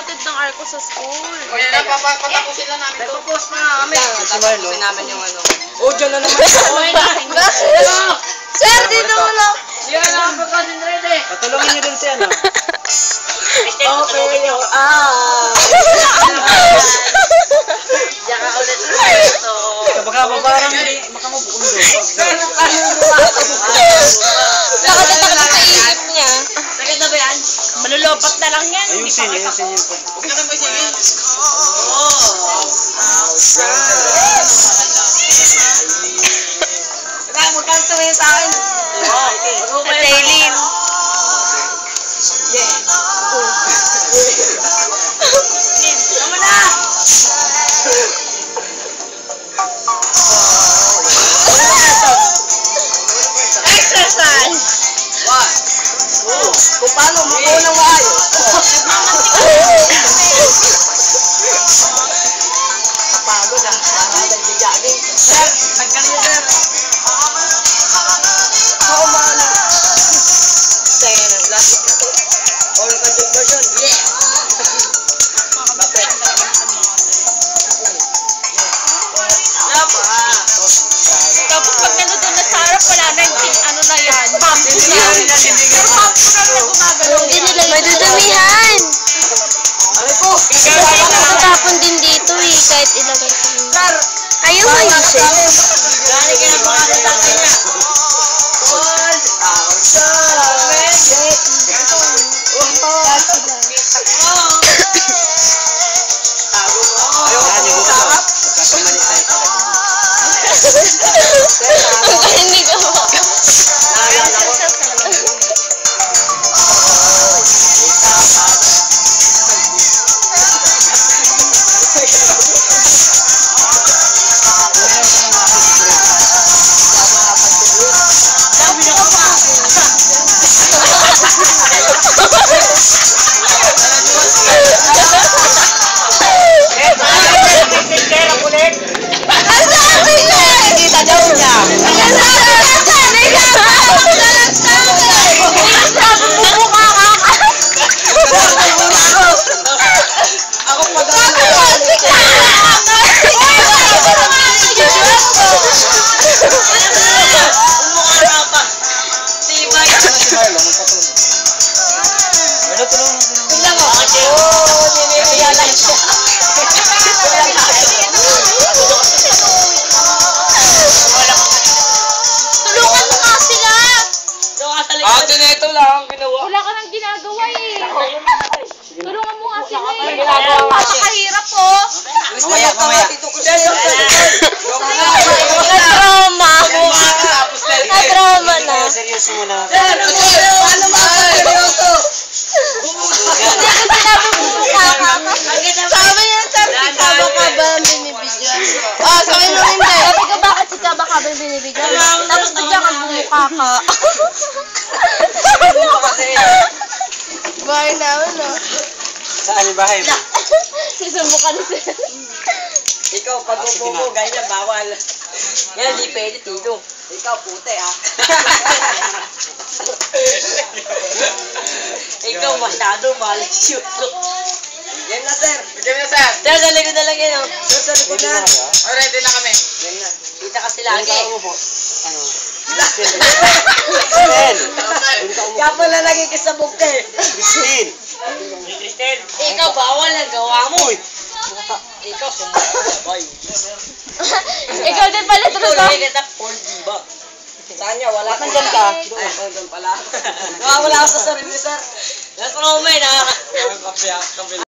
hatid ng Arco sa school. O yan lang, papatapusin lang namin ito. Nagpo-post na kami. Tapusin namin yung ano. Oh, dyan na naman. Sir, dito mo lang. Yan na ang pagkasinrede. Patulungin niyo din siya, no? Okay, yung Diyan ka ulit ito. Baka parang hindi makamubuon doon. Nakatatak sa isip niya. Sakit na ba yan? Malulopat na lang yan. Ayusin niyo po. Huwag na kang may sige. Huwag kang tumingin sa akin. At Jaylin. Tama na! Exercise. Kung paano makuha ng maayos. Kapagod ah. Para nag-jogging. Sir, nagkanina sir. Ako maana. Tayo na. Last week ako. All content version. Yeah. Tapos pag nandun na sa harap, wala na yung ano na yan. Bump na yan. Pero bump na lang gumagalaw yan. May dudumihan. Ano po? Tatapon din dito eh, kahit ilagay ko. Sir. Ayaw mo yun, sir. Gani ka na mga tatay niya. All Hindi ko mo. Ito lang, ginawa. Wala ka nang ginagawa eh. Tulungan mo nga sila eh. ginagawa mo. Napakahirap po. Mamaya. Na-trauma. Na-trauma na. Seryoso muna. Paano makakalimuto? Hindi ko sinabi bumukha ka. Sabi niya, sir, si Kaba Kaba ang binibigyan. Ah, sabi mo hindi. Sabi ko, bakit si Kaba Kaba ang binibigyan? Tapos bigyan ka bumukha ka. Bahay namin, no? Saan yung bahay mo? Susubukan sila. Ikaw, pag upo mo, ganyan, bawal. Yan, di pwede, tito. Ikaw, puti, ah. Ikaw, masyado malicioso. Yan na, sir. Yan na, sir. Sir, sa likod na lang yun, oh. Sir, sa likod na. Oh, ready na kami. Yan na. Kita kasi lagi. Ano? Kaya pala lagi kasabog ka eh. Christine! Ikaw, bawal na gawa mo. Ikaw, sumasabay. Ikaw din pala, Ikaw, tulog lagi kita, porn diba? Saan niya? Wala kang dyan ka? Ay, doon pala. Wala ako sa sarili, sir. Nasa Roma, nakaka...